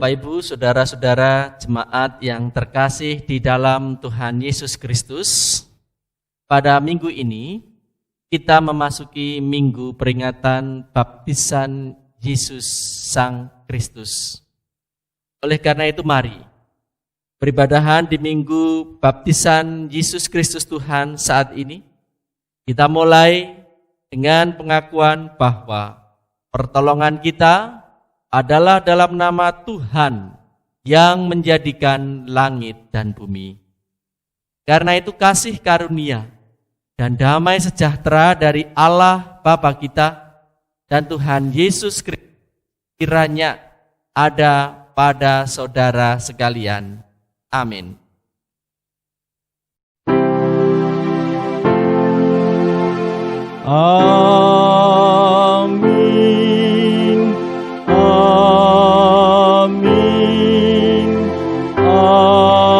Bapak Ibu, saudara-saudara jemaat yang terkasih di dalam Tuhan Yesus Kristus, pada minggu ini kita memasuki minggu peringatan baptisan Yesus Sang Kristus. Oleh karena itu mari beribadahan di minggu baptisan Yesus Kristus Tuhan saat ini. Kita mulai dengan pengakuan bahwa pertolongan kita adalah dalam nama Tuhan yang menjadikan langit dan bumi. Karena itu kasih karunia dan damai sejahtera dari Allah Bapa kita dan Tuhan Yesus Kristus kiranya ada pada saudara sekalian. Amin. Amin. Amin. Amin.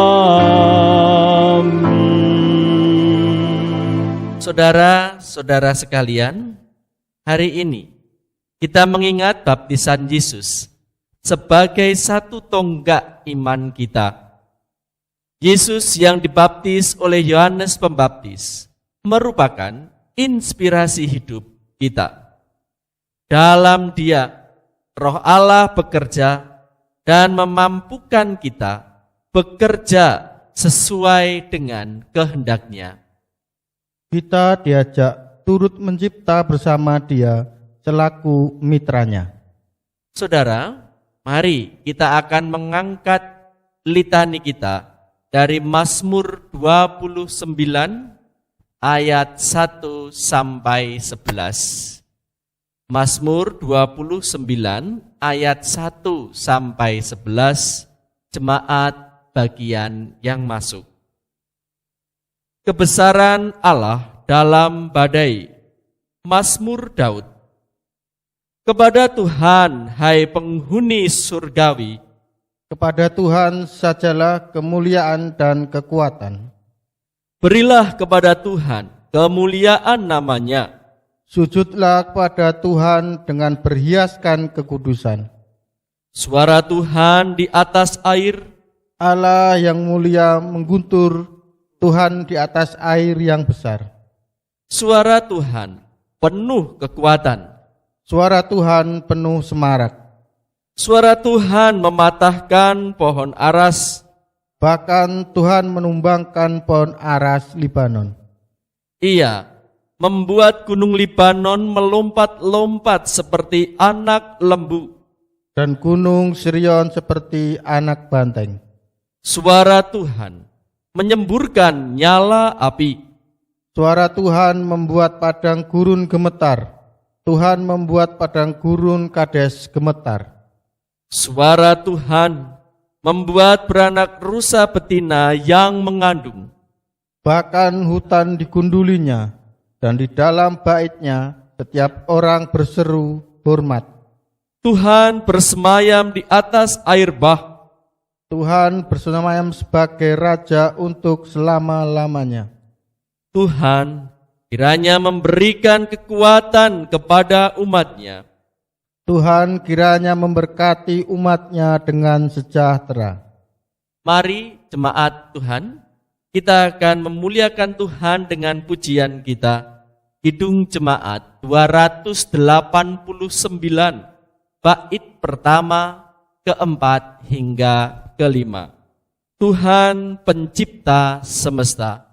Saudara-saudara sekalian, hari ini kita mengingat baptisan Yesus sebagai satu tonggak iman kita. Yesus yang dibaptis oleh Yohanes Pembaptis merupakan inspirasi hidup kita. Dalam Dia, Roh Allah bekerja dan memampukan kita bekerja sesuai dengan kehendak-Nya. Kita diajak turut mencipta bersama Dia selaku mitranya. Saudara, mari kita akan mengangkat litani kita dari Mazmur 29 ayat 1 sampai 11. Mazmur 29 ayat 1 sampai 11, jemaat bagian yang masuk. Kebesaran Allah dalam badai. Mazmur Daud. Kepada Tuhan, hai penghuni surgawi, Kepada Tuhan sajalah kemuliaan dan kekuatan. berilah kepada Tuhan kemuliaan namanya. Sujudlah kepada Tuhan dengan berhiaskan kekudusan. Suara Tuhan di atas air, Allah yang mulia mengguntur, Tuhan di atas air yang besar. suara Tuhan penuh kekuatan. Suara Tuhan penuh semarak. Suara Tuhan mematahkan pohon aras. Bahkan Tuhan menumbangkan pohon aras Libanon. Ia membuat gunung Libanon melompat-lompat seperti anak lembu. Dan gunung Sirion seperti anak banteng. Suara Tuhan menyemburkan nyala api. Suara Tuhan membuat padang gurun gemetar. Tuhan membuat padang gurun Kades gemetar. Suara Tuhan membuat beranak rusa betina yang mengandung. Bahkan hutan digundulinya, dan di dalam baitnya setiap orang berseru hormat. Tuhan bersemayam di atas air bah. Tuhan bersemayam sebagai Raja untuk selama-lamanya. Tuhan kiranya memberikan kekuatan kepada umat-Nya. Tuhan kiranya memberkati umat-Nya dengan sejahtera. Mari jemaat Tuhan, kita akan memuliakan Tuhan dengan pujian kita. Kidung Jemaat 289, bait pertama, keempat hingga kelima. Tuhan pencipta semesta.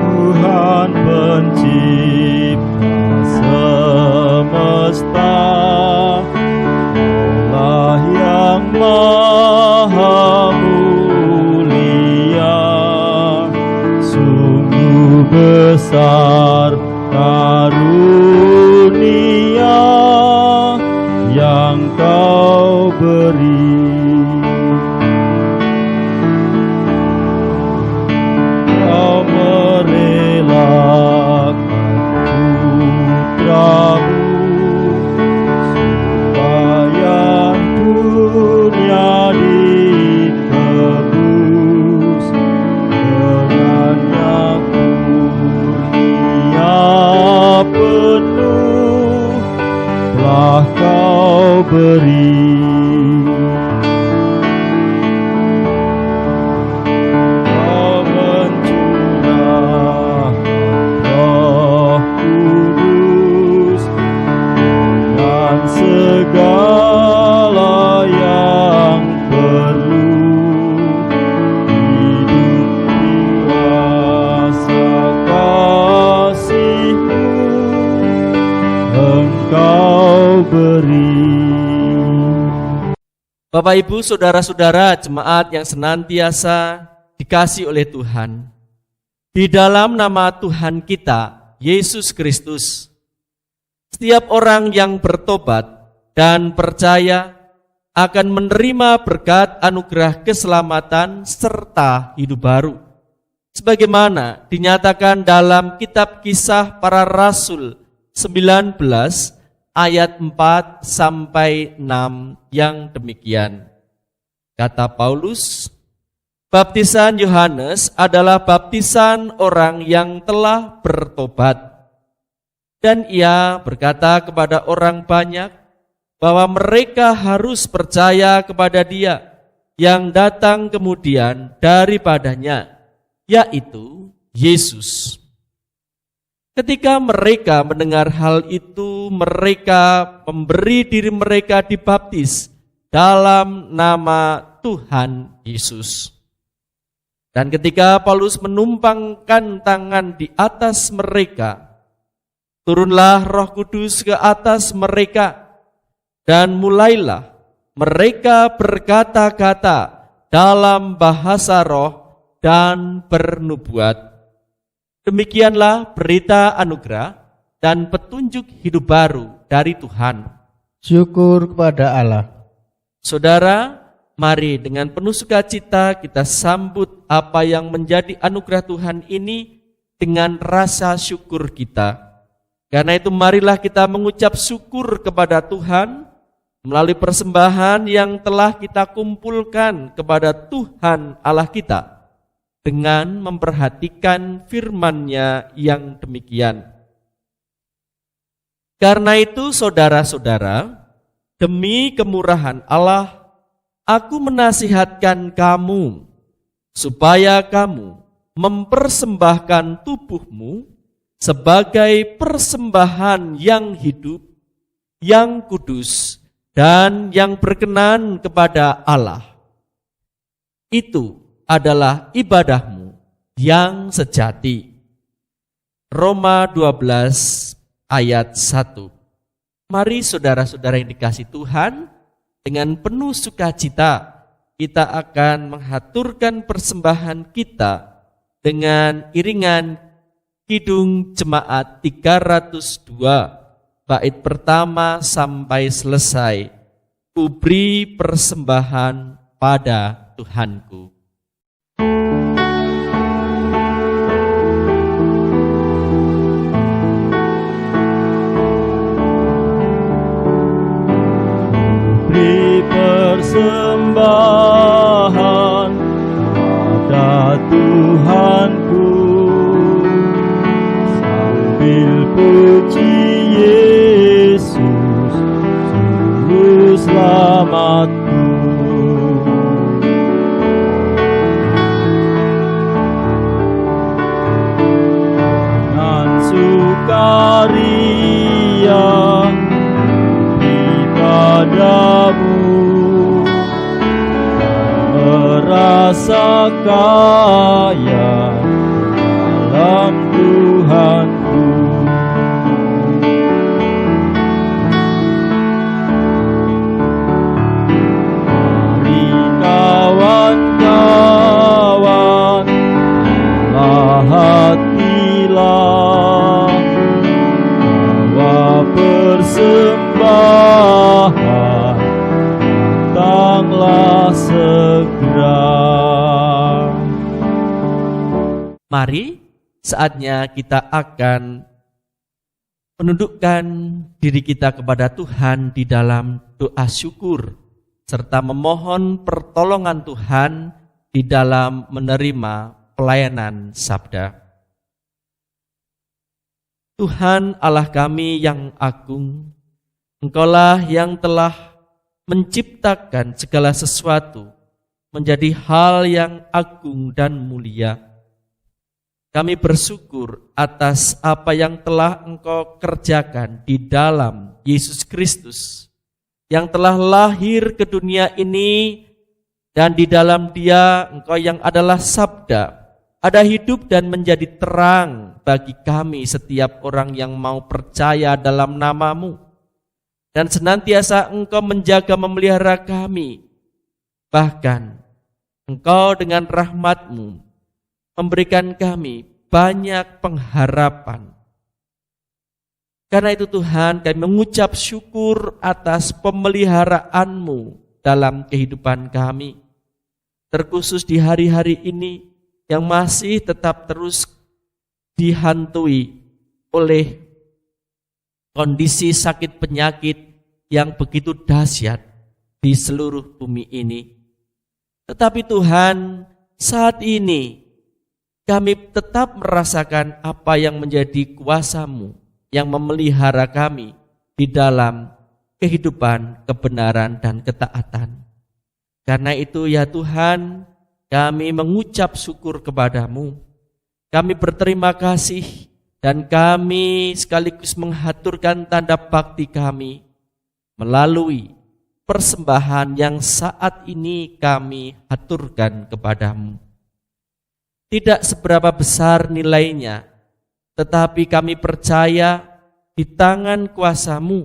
Tuhan pencipta semesta, Allah yang maha mulia, sungguh besar karunia yang Kau beri. Kau merelakan putramu supaya dunia ditebus dengan Engkau beri. Kau mencurahkan Roh Kudus dengan segala yang perlu. Hidup kuasa kasih-Mu Engkau beri. Bapak Ibu, saudara-saudara jemaat yang senantiasa dikasih oleh Tuhan, di dalam nama Tuhan kita, Yesus Kristus, setiap orang yang bertobat dan percaya akan menerima berkat anugerah keselamatan serta hidup baru. Sebagaimana dinyatakan dalam kitab Kisah Para Rasul 19 ayat 4 sampai 6 yang demikian. Kata Paulus, baptisan Yohanes adalah baptisan orang yang telah bertobat. Dan ia berkata kepada orang banyak bahwa mereka harus percaya kepada Dia yang datang kemudian daripadanya, yaitu Yesus. Ketika mereka mendengar hal itu, mereka memberi diri mereka dibaptis dalam nama Tuhan Yesus. Dan ketika Paulus menumpangkan tangan di atas mereka, turunlah Roh Kudus ke atas mereka, dan mulailah mereka berkata-kata dalam bahasa roh dan bernubuat. Demikianlah berita anugerah dan petunjuk hidup baru dari Tuhan. Syukur kepada Allah. Saudara, mari dengan penuh sukacita kita sambut apa yang menjadi anugerah Tuhan ini dengan rasa syukur kita. Karena itu marilah kita mengucap syukur kepada Tuhan melalui persembahan yang telah kita kumpulkan kepada Tuhan Allah kita dengan memperhatikan firman-Nya yang demikian. Karena itu saudara-saudara, demi kemurahan Allah, aku menasihatkan kamu supaya kamu mempersembahkan tubuhmu sebagai persembahan yang hidup, yang kudus, dan yang berkenan kepada Allah. Itu adalah ibadahmu yang sejati. Roma 12 ayat 1. Mari saudara-saudara yang dikasih Tuhan, dengan penuh sukacita kita akan menghaturkan persembahan kita dengan iringan Kidung Jemaat 302 bait pertama sampai selesai. Kuberi persembahan pada Tuhanku. Beri persembahan pada Tuhanku sambil puji Yesus Juru Selamatku. Dengan sukaria padamu, merasa kaya dalam Tuhanku. Mari kawan-kawan, rendah hatilah, bawa persembahan, datanglah segera. Mari saatnya kita akan menundukkan diri kita kepada Tuhan di dalam doa syukur serta memohon pertolongan Tuhan di dalam menerima pelayanan sabda. Tuhan Allah kami yang agung, Engkaulah yang telah menciptakan segala sesuatu menjadi hal yang agung dan mulia. Kami bersyukur atas apa yang telah Engkau kerjakan di dalam Yesus Kristus, yang telah lahir ke dunia ini, dan di dalam Dia Engkau yang adalah Sabda, ada hidup dan menjadi terang bagi kami setiap orang yang mau percaya dalam nama-Mu. Dan senantiasa Engkau menjaga memelihara kami. Bahkan Engkau dengan rahmat-Mu memberikan kami banyak pengharapan. Karena itu Tuhan, kami mengucap syukur atas pemeliharaan-Mu dalam kehidupan kami. Terkhusus di hari-hari ini yang masih tetap terus dihantui oleh kondisi sakit penyakit yang begitu dahsyat di seluruh bumi ini. Tetapi Tuhan, saat ini kami tetap merasakan apa yang menjadi kuasa-Mu yang memelihara kami di dalam kehidupan, kebenaran, dan ketaatan. Karena itu ya Tuhan, kami mengucap syukur kepada-Mu. Kami berterima kasih dan kami sekaligus menghaturkan tanda bakti kami melalui persembahan yang saat ini kami haturkan kepada-Mu. Tidak seberapa besar nilainya, tetapi kami percaya di tangan kuasa-Mu,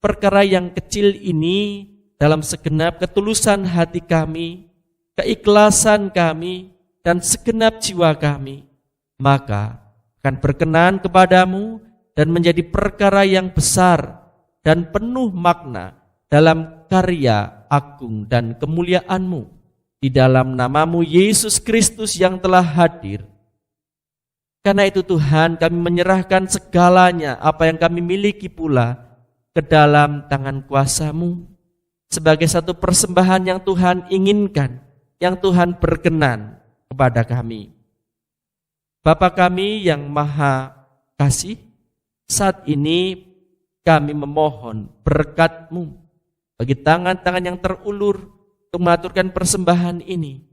perkara yang kecil ini dalam segenap ketulusan hati kami, keikhlasan kami, dan segenap jiwa kami, maka akan berkenan kepada-Mu dan menjadi perkara yang besar dan penuh makna dalam karya agung dan kemuliaan-Mu di dalam nama-Mu Yesus Kristus yang telah hadir. Karena itu Tuhan, kami menyerahkan segalanya apa yang kami miliki pula ke dalam tangan kuasa-Mu sebagai satu persembahan yang Tuhan inginkan, yang Tuhan berkenan kepada kami. Bapa kami yang maha kasih, saat ini kami memohon berkat-Mu bagi tangan-tangan yang terulur untuk mengaturkan persembahan ini.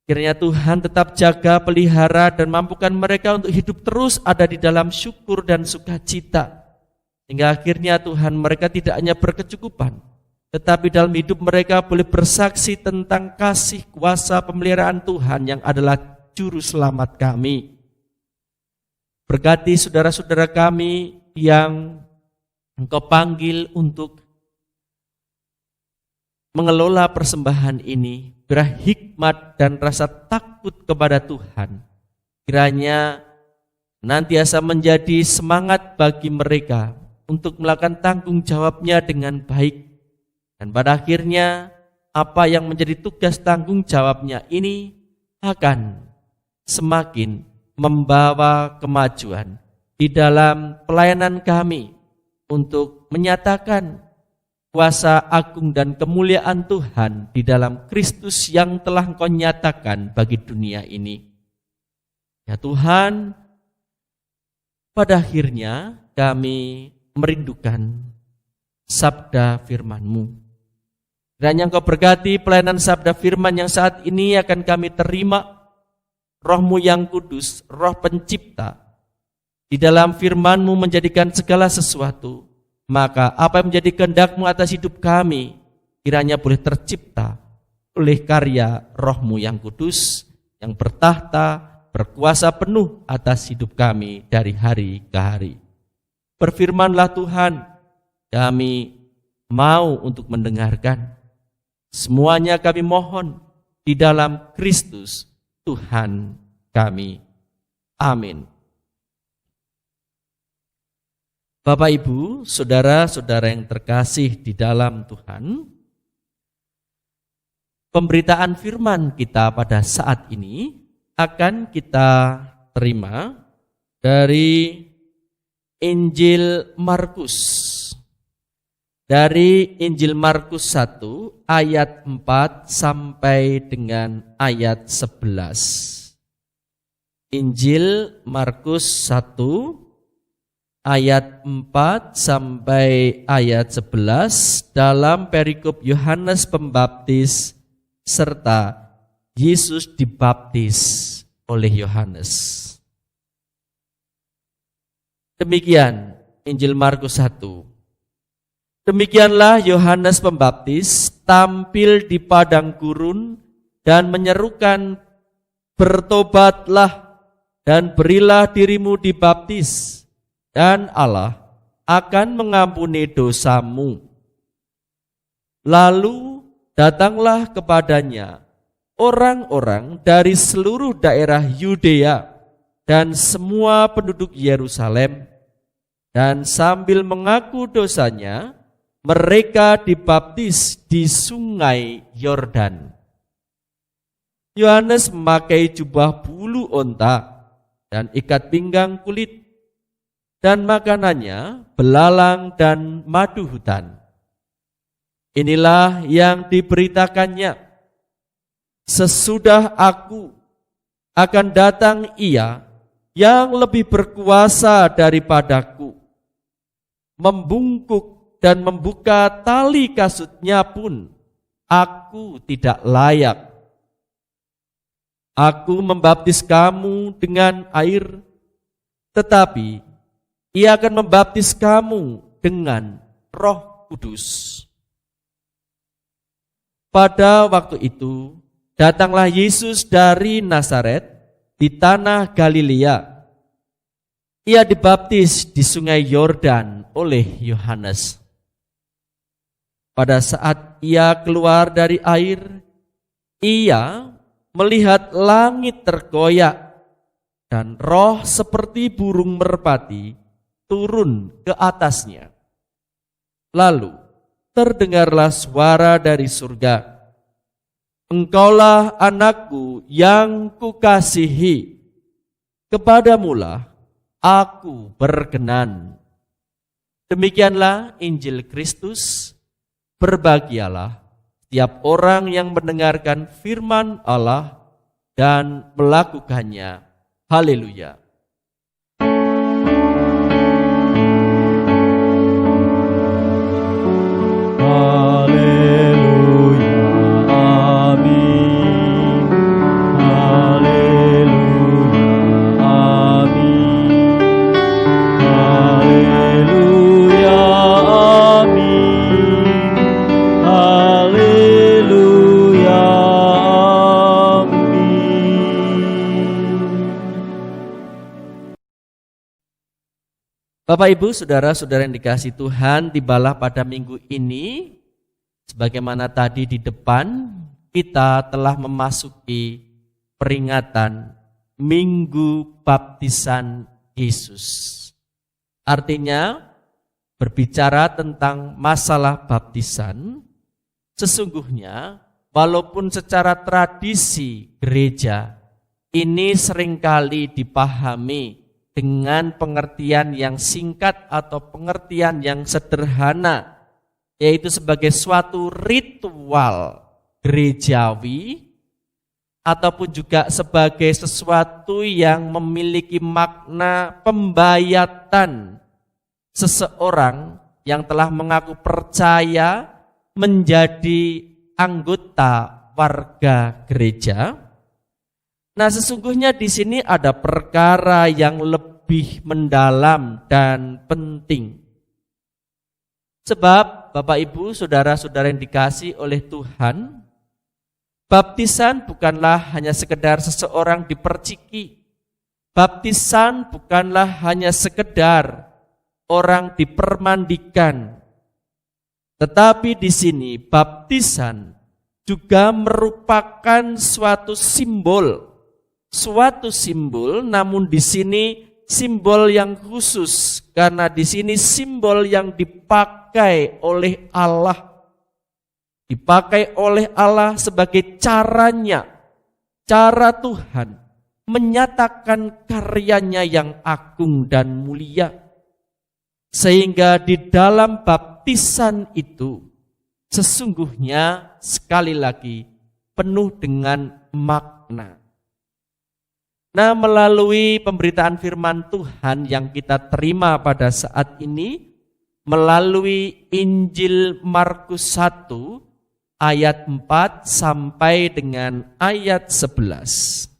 Kiranya Tuhan tetap jaga, pelihara, dan mampukan mereka untuk hidup terus ada di dalam syukur dan sukacita. Hingga akhirnya Tuhan, mereka tidak hanya berkecukupan, tetapi dalam hidup mereka boleh bersaksi tentang kasih kuasa pemeliharaan Tuhan yang adalah juru selamat kami. Berkati saudara-saudara kami yang Engkau panggil untuk mengelola persembahan ini, berhikmat dan rasa takut kepada Tuhan. Kiranya nantiasa menjadi semangat bagi mereka untuk melakukan tanggung jawabnya dengan baik. Dan pada akhirnya apa yang menjadi tugas tanggung jawabnya ini akan semakin membawa kemajuan di dalam pelayanan kami untuk menyatakan kuasa agung dan kemuliaan Tuhan di dalam Kristus yang telah Engkau nyatakan bagi dunia ini. Ya Tuhan, pada akhirnya kami merindukan sabda firman-Mu. Kiranya Engkau berkati pelayanan sabda firman yang saat ini akan kami terima. Roh-Mu yang kudus, Roh pencipta, di dalam firman-Mu menjadikan segala sesuatu. Maka apa yang menjadi kehendak-Mu atas hidup kami kiranya boleh tercipta oleh karya Roh-Mu yang kudus, yang bertahta, berkuasa penuh atas hidup kami dari hari ke hari. Berfirmanlah Tuhan, kami mau untuk mendengarkan. Semuanya kami mohon di dalam Kristus Tuhan kami. Amin. Bapak, Ibu, saudara-saudara yang terkasih di dalam Tuhan, pemberitaan firman kita pada saat ini akan kita terima dari Injil Markus. Dari Injil Markus 1 ayat 4 sampai dengan ayat 11. Injil Markus 1 ayat 4 sampai ayat 11 dalam perikop Yohanes Pembaptis serta Yesus dibaptis oleh Yohanes. Demikian Injil Markus 1. Demikianlah Yohanes Pembaptis tampil di padang gurun dan menyerukan, "Bertobatlah dan berilah dirimu dibaptis, dan Allah akan mengampuni dosamu." Lalu datanglah kepadanya orang-orang dari seluruh daerah Yudea dan semua penduduk Yerusalem, dan sambil mengaku dosanya, mereka dibaptis di sungai Yordan. Yohanes memakai jubah bulu onta dan ikat pinggang kulit, dan makanannya belalang dan madu hutan. Inilah yang diberitakannya, "Sesudah aku akan datang Ia yang lebih berkuasa daripadaku. Membungkuk dan membuka tali kasutnya pun aku tidak layak. Aku membaptis kamu dengan air, tetapi Ia akan membaptis kamu dengan Roh Kudus." Pada waktu itu datanglah Yesus dari Nazaret di tanah Galilea. Ia dibaptis di sungai Yordan oleh Yohanes. Pada saat ia keluar dari air, ia melihat langit terkoyak dan roh seperti burung merpati turun ke atasnya. Lalu terdengarlah suara dari surga, "Engkaulah anakku yang kukasihi, kepadamulah aku berkenan." Demikianlah Injil Kristus. Berbahagialah setiap orang yang mendengarkan firman Allah dan melakukannya. Haleluya. Bapak, Ibu, saudara-saudara yang dikasihi Tuhan, tibalah pada minggu ini, sebagaimana tadi di depan, kita telah memasuki peringatan Minggu Baptisan Yesus. Artinya, berbicara tentang masalah baptisan, sesungguhnya walaupun secara tradisi gereja ini seringkali dipahami dengan pengertian yang singkat atau pengertian yang sederhana, yaitu sebagai suatu ritual gerejawi ataupun juga sebagai sesuatu yang memiliki makna pembayatan seseorang yang telah mengaku percaya menjadi anggota warga gereja. Nah, sesungguhnya di sini ada perkara yang lebih mendalam dan penting. Sebab Bapak, Ibu, saudara-saudara yang dikasihi oleh Tuhan, baptisan bukanlah hanya sekedar seseorang diperciki. Baptisan bukanlah hanya sekedar orang dipermandikan. Tetapi di sini baptisan juga merupakan suatu simbol, namun di sini simbol yang khusus, karena di sini simbol yang dipakai oleh Allah. Dipakai oleh Allah sebagai caranya, cara Tuhan menyatakan karyanya yang agung dan mulia. Sehingga di dalam baptisan itu sesungguhnya sekali lagi penuh dengan makna. Nah, melalui pemberitaan firman Tuhan yang kita terima pada saat ini, melalui Injil Markus 1 ayat 4 sampai dengan ayat 11.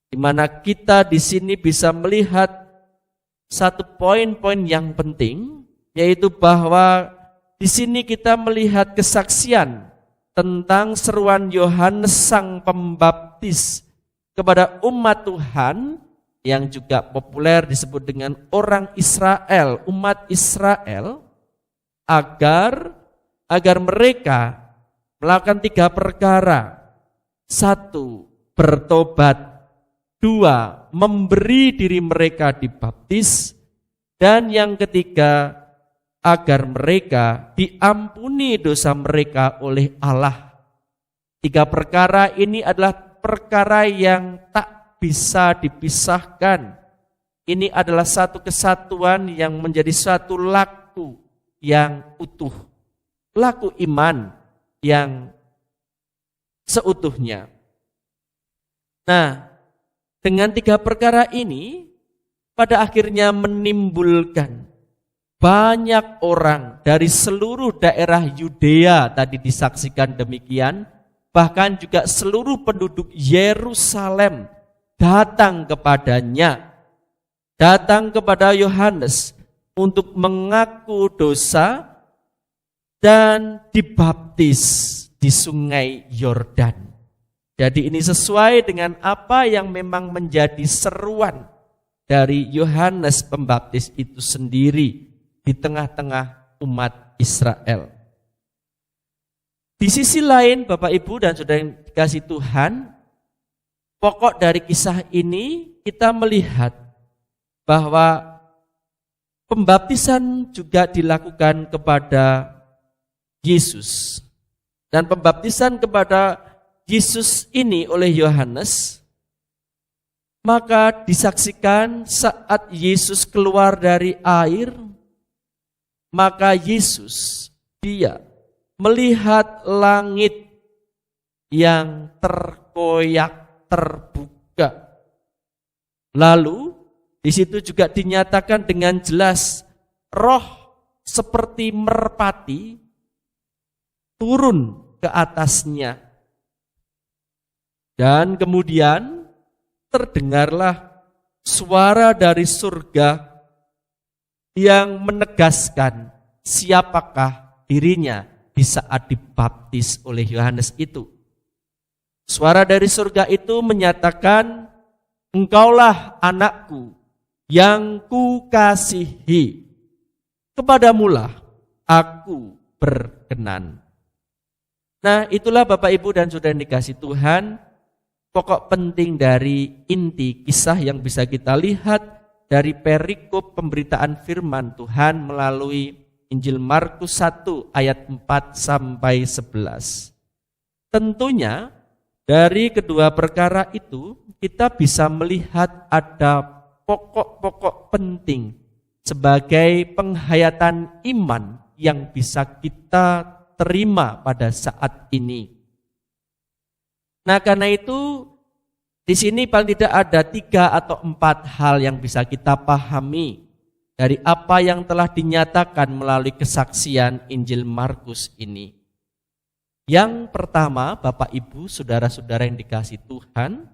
Di mana kita di sini bisa melihat satu poin-poin yang penting, yaitu bahwa di sini kita melihat kesaksian tentang seruan Yohanes Sang Pembaptis kepada umat Tuhan yang juga populer disebut dengan orang Israel, umat Israel, agar mereka melakukan 3 perkara. 1, bertobat. 2, memberi diri mereka dibaptis. Dan yang ketiga, agar mereka diampuni dosa mereka oleh Allah. 3 perkara ini adalah perkara yang tak bisa dipisahkan. Ini adalah satu kesatuan yang menjadi suatu laku yang utuh. Laku iman yang seutuhnya. Nah, dengan 3 perkara ini pada akhirnya menimbulkan banyak orang dari seluruh daerah Yudea, tadi disaksikan demikian, bahkan juga seluruh penduduk Yerusalem datang kepadanya, datang kepada Yohanes untuk mengaku dosa dan dibaptis di sungai Yordan. Jadi ini sesuai dengan apa yang memang menjadi seruan dari Yohanes Pembaptis itu sendiri di tengah-tengah umat Israel. Di sisi lain, Bapak Ibu dan Saudara yang dikasihi Tuhan, pokok dari kisah ini kita melihat bahwa pembaptisan juga dilakukan kepada Yesus. Dan pembaptisan kepada Yesus ini oleh Yohanes, maka disaksikan saat Yesus keluar dari air, maka Yesus, dia melihat langit yang terkoyak, terbuka. Lalu di situ juga dinyatakan dengan jelas roh seperti merpati turun ke atasnya. Dan kemudian terdengarlah suara dari surga yang menegaskan siapakah dirinya di saat dibaptis oleh Yohanes itu. Suara dari surga itu menyatakan, engkaulah anakku yang kukasihi, kepadamulah aku berkenan. Nah, itulah Bapak Ibu dan Saudara yang dikasihi Tuhan, pokok penting dari inti kisah yang bisa kita lihat dari perikop pemberitaan firman Tuhan melalui Injil Markus 1 ayat 4 sampai 11. Tentunya dari kedua perkara itu kita bisa melihat ada pokok-pokok penting sebagai penghayatan iman yang bisa kita terima pada saat ini. Nah, karena itu di sini paling tidak ada 3 atau 4 hal yang bisa kita pahami dari apa yang telah dinyatakan melalui kesaksian Injil Markus ini. Yang pertama, Bapak Ibu, saudara-saudara yang dikasihi Tuhan,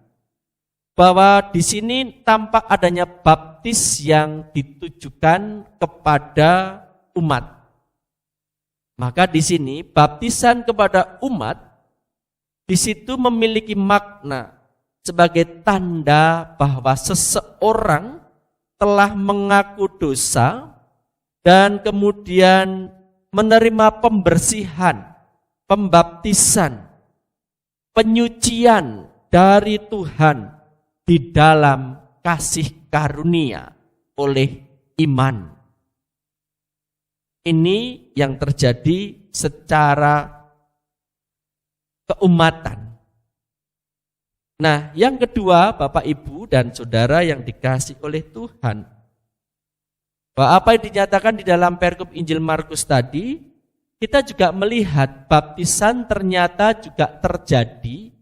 bahwa di sini tampak adanya baptis yang ditujukan kepada umat. Maka di sini baptisan kepada umat di situ memiliki makna sebagai tanda bahwa seseorang telah mengaku dosa dan kemudian menerima pembersihan, pembaptisan, penyucian dari Tuhan di dalam kasih karunia oleh iman. Ini yang terjadi secara keumatan. Nah, yang kedua, Bapak Ibu dan Saudara yang dikasihi oleh Tuhan, bahwa apa yang dinyatakan di dalam perikop Injil Markus tadi, kita juga melihat baptisan ternyata juga terjadi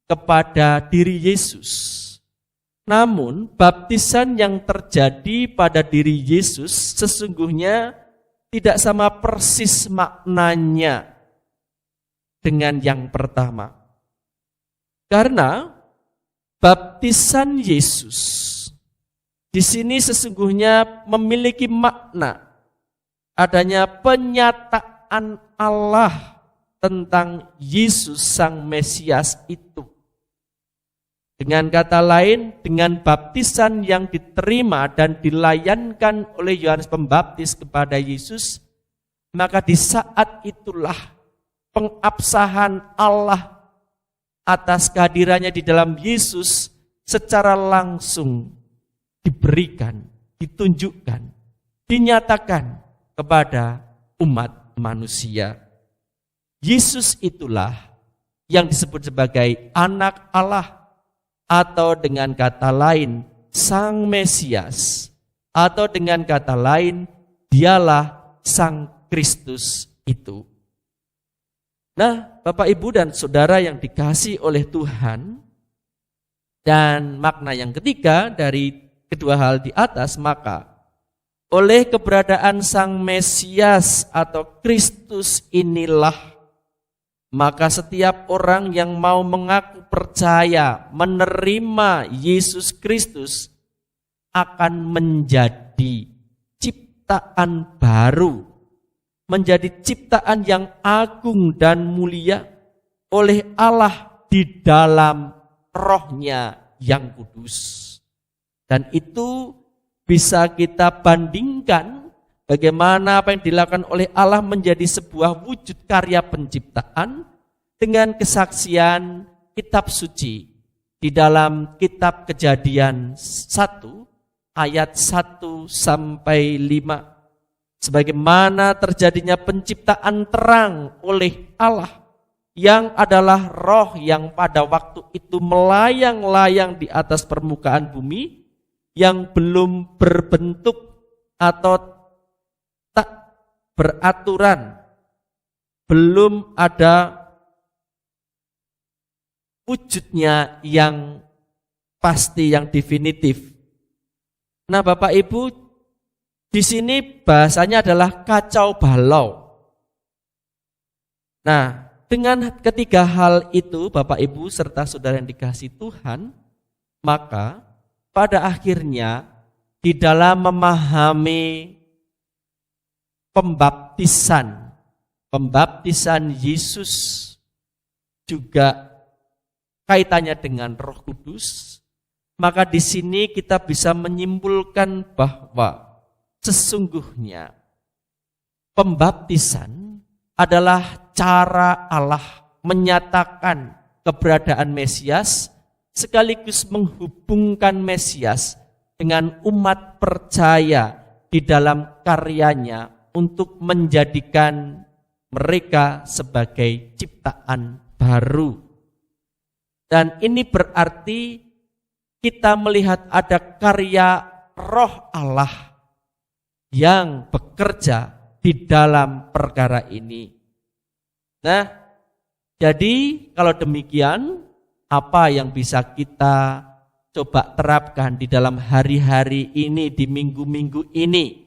kepada diri Yesus. Namun baptisan yang terjadi pada diri Yesus sesungguhnya tidak sama persis maknanya dengan yang pertama. Karena baptisan Yesus di sini sesungguhnya memiliki makna adanya penyataan Allah tentang Yesus Sang Mesias itu. Dengan kata lain, dengan baptisan yang diterima dan dilayankan oleh Yohanes Pembaptis kepada Yesus, maka di saat itulah pengabsahan Allah atas kehadirannya di dalam Yesus secara langsung diberikan, ditunjukkan, dinyatakan kepada umat manusia. Yesus itulah yang disebut sebagai anak Allah, atau dengan kata lain Sang Mesias, atau dengan kata lain dialah Sang Kristus itu. Nah, Bapak Ibu dan Saudara yang dikasihi oleh Tuhan, dan makna yang ketiga dari kedua hal di atas, maka oleh keberadaan Sang Mesias atau Kristus inilah, maka setiap orang yang mau mengaku percaya, menerima Yesus Kristus akan menjadi ciptaan baru, menjadi ciptaan yang agung dan mulia oleh Allah di dalam Roh-Nya yang kudus. Dan itu bisa kita bandingkan bagaimana apa yang dilakukan oleh Allah menjadi sebuah wujud karya penciptaan dengan kesaksian kitab suci di dalam kitab Kejadian 1 ayat 1 sampai 5. Sebagaimana terjadinya penciptaan terang oleh Allah yang adalah roh yang pada waktu itu melayang-layang di atas permukaan bumi yang belum berbentuk atau beraturan, belum ada wujudnya yang pasti, yang definitif. Nah, Bapak Ibu, di sini bahasanya adalah kacau balau. Nah, dengan ketiga hal itu, Bapak Ibu serta saudara yang dikasihi Tuhan, maka pada akhirnya di dalam memahami pembaptisan Yesus juga kaitannya dengan Roh Kudus, maka di sini kita bisa menyimpulkan bahwa sesungguhnya pembaptisan adalah cara Allah menyatakan keberadaan Mesias sekaligus menghubungkan Mesias dengan umat percaya di dalam karyanya untuk menjadikan mereka sebagai ciptaan baru. Dan ini berarti kita melihat ada karya Roh Allah yang bekerja di dalam perkara ini. Nah, jadi kalau demikian, apa yang bisa kita coba terapkan di dalam hari-hari ini, di minggu-minggu ini,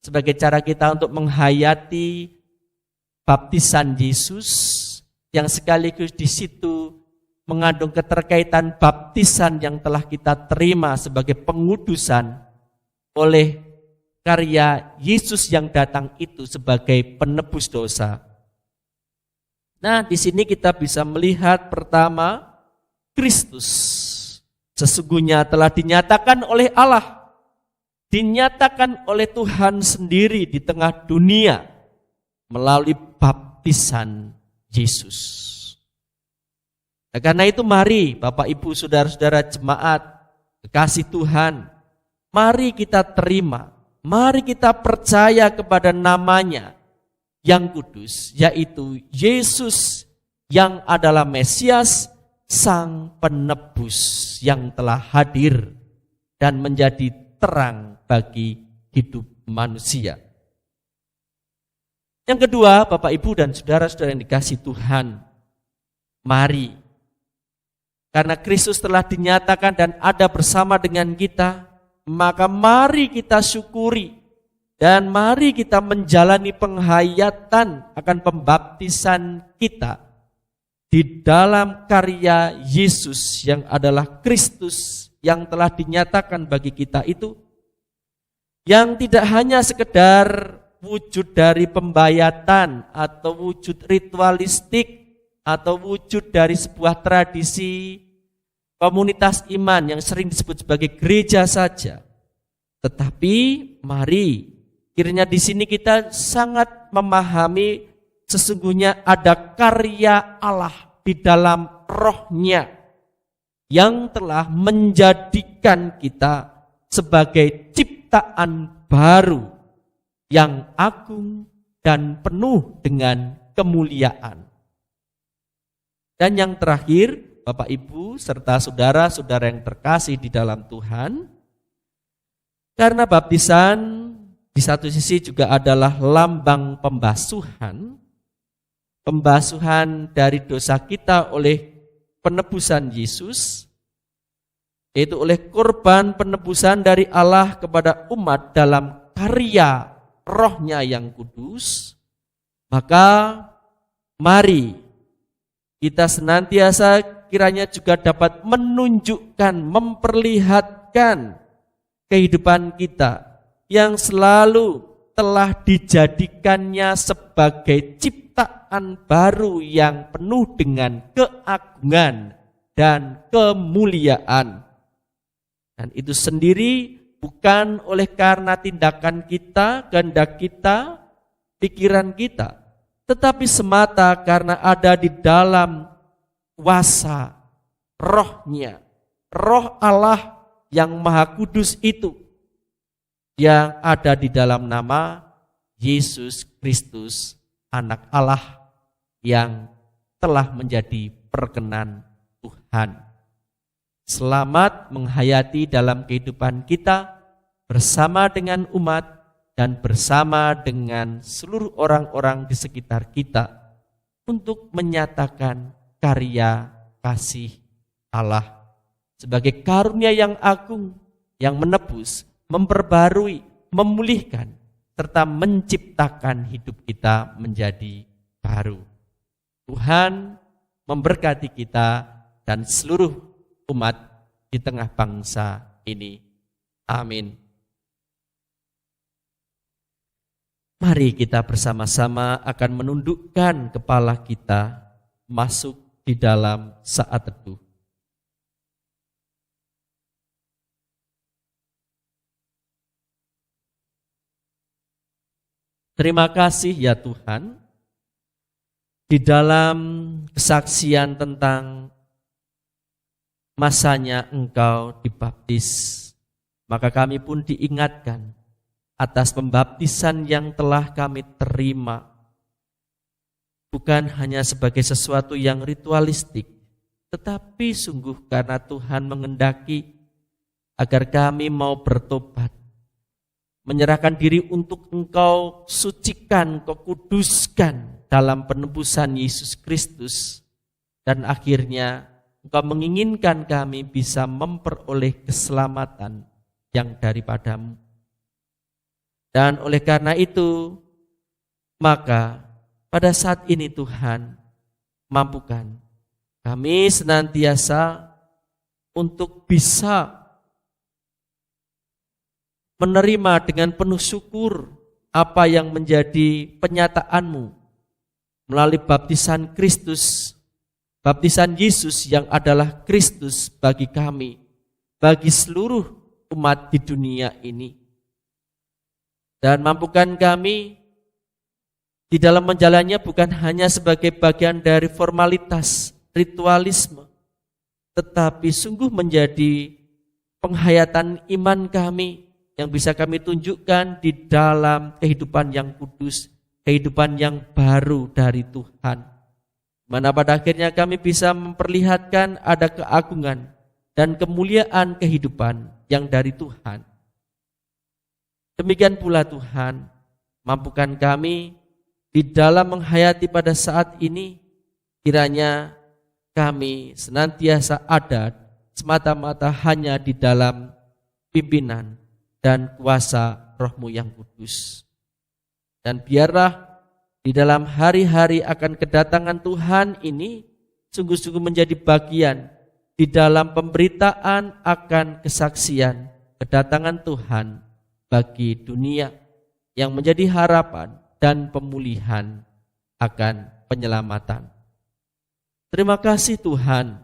sebagai cara kita untuk menghayati baptisan Yesus yang sekaligus di situ mengandung keterkaitan baptisan yang telah kita terima sebagai pengudusan oleh karya Yesus yang datang itu sebagai penebus dosa. Nah, di sini kita bisa melihat pertama, Kristus sesungguhnya telah dinyatakan oleh Allah, dinyatakan oleh Tuhan sendiri di tengah dunia melalui baptisan Yesus. Nah, karena itu mari Bapak Ibu saudara-saudara jemaat kekasih Tuhan, mari kita terima, mari kita percaya kepada namanya yang kudus, yaitu Yesus yang adalah Mesias, Sang Penebus yang telah hadir dan menjadi terang bagi hidup manusia. Yang kedua, Bapak Ibu dan saudara-saudara yang dikasihi Tuhan, mari karena Kristus telah dinyatakan dan ada bersama dengan kita, maka mari kita syukuri dan mari kita menjalani penghayatan akan pembaptisan kita di dalam karya Yesus yang adalah Kristus yang telah dinyatakan bagi kita itu, yang tidak hanya sekedar wujud dari pembayatan atau wujud ritualistik atau wujud dari sebuah tradisi komunitas iman yang sering disebut sebagai gereja saja. Tetapi mari kiranya di sini kita sangat memahami sesungguhnya ada karya Allah di dalam rohnya yang telah menjadikan kita sebagai ciptaan baru yang agung dan penuh dengan kemuliaan. Dan yang terakhir, Bapak Ibu serta saudara-saudara yang terkasih di dalam Tuhan, karena baptisan di satu sisi juga adalah lambang pembasuhan dari dosa kita oleh penebusan Yesus, yaitu oleh korban penebusan dari Allah kepada umat dalam karya rohnya yang kudus. Maka mari kita senantiasa kiranya juga dapat menunjukkan, memperlihatkan kehidupan kita yang selalu telah dijadikannya sebagai ciptaan baru yang penuh dengan keagungan dan kemuliaan. Dan itu sendiri bukan oleh karena tindakan kita, kehendak kita, pikiran kita, tetapi semata karena ada di dalam kuasa rohnya, roh Allah yang maha kudus itu, yang ada di dalam nama Yesus Kristus, anak Allah yang telah menjadi perkenan Tuhan. Selamat menghayati dalam kehidupan kita bersama dengan umat dan bersama dengan seluruh orang-orang di sekitar kita untuk menyatakan karya kasih Allah sebagai karunia yang agung yang menebus, memperbarui, memulihkan, serta menciptakan hidup kita menjadi baru. Tuhan memberkati kita dan seluruh umat di tengah bangsa ini. Amin. Mari kita bersama-sama akan menundukkan kepala kita masuk di dalam saat teduh. Terima kasih ya Tuhan, di dalam kesaksian tentang masanya Engkau dibaptis, maka kami pun diingatkan atas pembaptisan yang telah kami terima, bukan hanya sebagai sesuatu yang ritualistik, tetapi sungguh karena Tuhan mengendaki agar kami mau bertobat, menyerahkan diri untuk Engkau sucikan, Engkau kuduskan dalam penebusan Yesus Kristus, dan akhirnya Engkau menginginkan kami bisa memperoleh keselamatan yang daripadamu. Dan oleh karena itu, maka pada saat ini Tuhan, mampukan kami senantiasa untuk bisa menerima dengan penuh syukur apa yang menjadi penyataanmu melalui baptisan Kristus, baptisan Yesus yang adalah Kristus bagi kami, bagi seluruh umat di dunia ini. Dan mampukan kami di dalam menjalannya bukan hanya sebagai bagian dari formalitas, ritualisme, tetapi sungguh menjadi penghayatan iman kami yang bisa kami tunjukkan di dalam kehidupan yang kudus, kehidupan yang baru dari Tuhan. Mana pada akhirnya kami bisa memperlihatkan ada keagungan dan kemuliaan kehidupan yang dari Tuhan. Demikian pula Tuhan, mampukan kami di dalam menghayati pada saat ini, kiranya kami senantiasa ada semata-mata hanya di dalam pimpinan dan kuasa Roh-Mu yang kudus. Dan biarlah di dalam hari-hari akan kedatangan Tuhan ini sungguh-sungguh menjadi bagian di dalam pemberitaan akan kesaksian kedatangan Tuhan bagi dunia yang menjadi harapan dan pemulihan akan penyelamatan. Terima kasih Tuhan,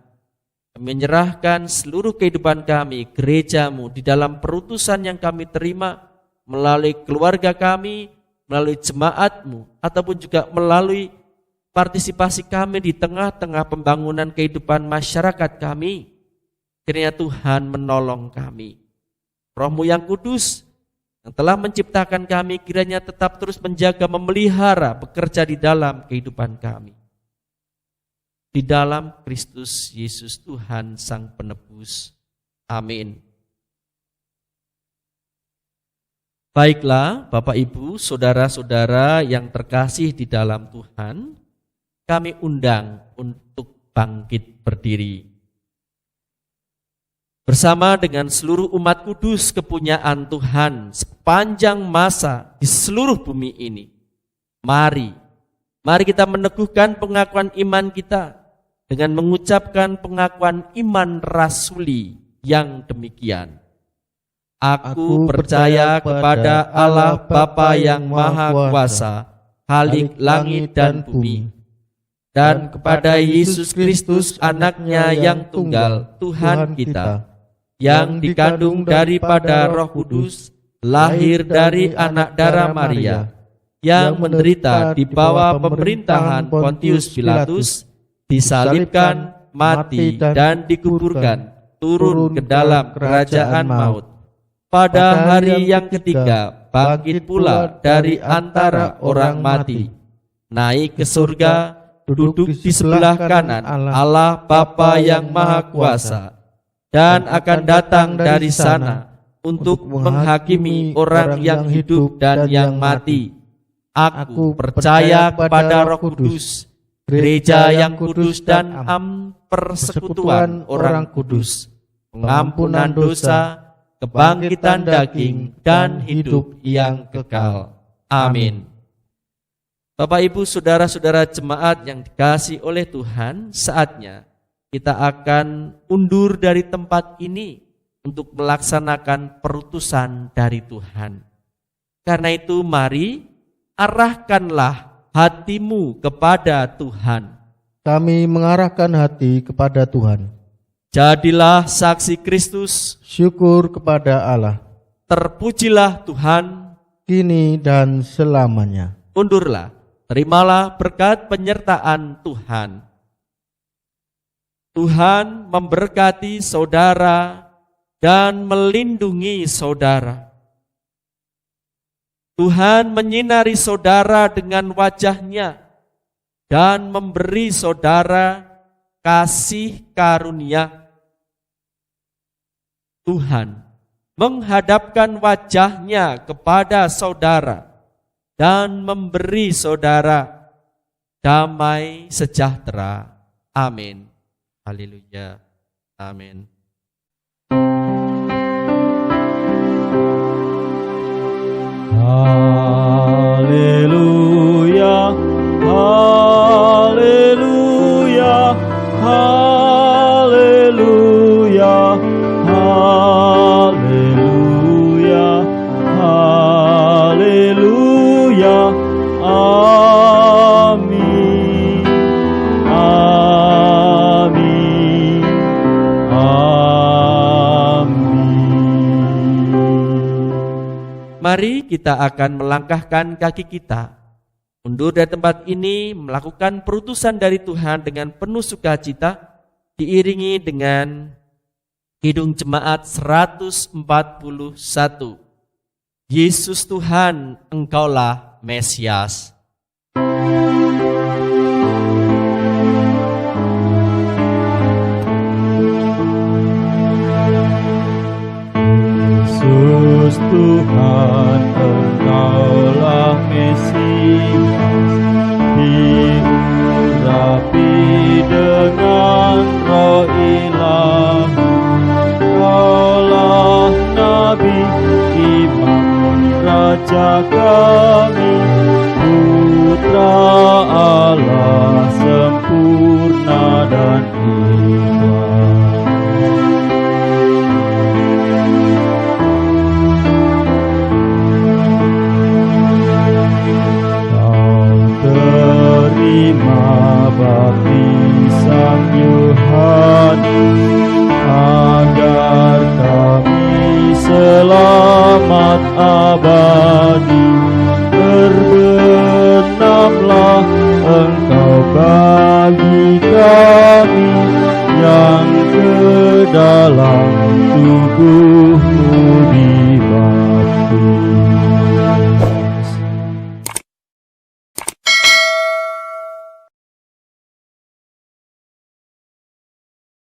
kami menyerahkan seluruh kehidupan kami, gereja-Mu di dalam perutusan yang kami terima melalui keluarga kami, melalui jemaat-Mu, ataupun juga melalui partisipasi kami di tengah-tengah pembangunan kehidupan masyarakat kami. Kiranya Tuhan menolong kami. Roh-Mu yang kudus yang telah menciptakan kami kiranya tetap terus menjaga, memelihara, bekerja di dalam kehidupan kami. Di dalam Kristus Yesus Tuhan Sang Penebus. Amin. Baiklah Bapak Ibu, saudara-saudara yang terkasih di dalam Tuhan, kami undang untuk bangkit berdiri. Bersama dengan seluruh umat kudus kepunyaan Tuhan sepanjang masa di seluruh bumi ini. Mari kita meneguhkan pengakuan iman kita dengan mengucapkan pengakuan iman rasuli yang demikian. Aku percaya kepada Allah Bapa yang Maha Kuasa, Khalik langit dan bumi, dan kepada Yesus Kristus anaknya yang tunggal, Tuhan kita, yang dikandung daripada Roh Kudus, lahir dari anak darah Maria, yang menderita di bawah pemerintahan Pontius Pilatus, disalibkan, mati, dan dikuburkan, turun ke dalam kerajaan maut. Pada hari yang ketiga, bangkit pula dari antara orang mati, naik ke surga, duduk di sebelah kanan Allah Bapa yang Maha Kuasa, dan akan datang dari sana untuk menghakimi orang yang hidup dan yang mati. Aku percaya kepada Roh Kudus, gereja yang kudus dan persekutuan orang kudus, pengampunan dosa, kebangkitan daging, dan hidup yang kekal. Amin. Bapak Ibu saudara-saudara jemaat yang dikasihi oleh Tuhan, saatnya kita akan undur dari tempat ini untuk melaksanakan perutusan dari Tuhan. Karena itu mari arahkanlah hatimu kepada Tuhan. Kami mengarahkan hati kepada Tuhan. Jadilah saksi Kristus. Syukur kepada Allah. Terpujilah Tuhan kini dan selamanya. Undurlah, terimalah berkat penyertaan Tuhan. Tuhan memberkati saudara dan melindungi saudara. Tuhan menyinari saudara dengan wajah-Nya dan memberi saudara kasih karunia. Tuhan menghadapkan wajah-Nya kepada saudara dan memberi saudara damai sejahtera. Amin. Haleluya. Amin. Haleluya. Haleluya. Haleluya. Haleluya. Haleluya. Amin. Amin. Amin. Mari kita akan melangkahkan kaki kita, mundur dari tempat ini, melakukan perutusan dari Tuhan dengan penuh sukacita, diiringi dengan Kidung Jemaat 141. Yesus Tuhan, Engkaulah Mesias. Yesus Tuhan, Engkaulah Mesias, diurapi dengan Raja kami, Putra Allah sempurna dan ikhlas. Kau terima baptisan Yohanes agar kami selamat abadi. Berbenamlah Engkau bagi kami yang ke dalam tubuh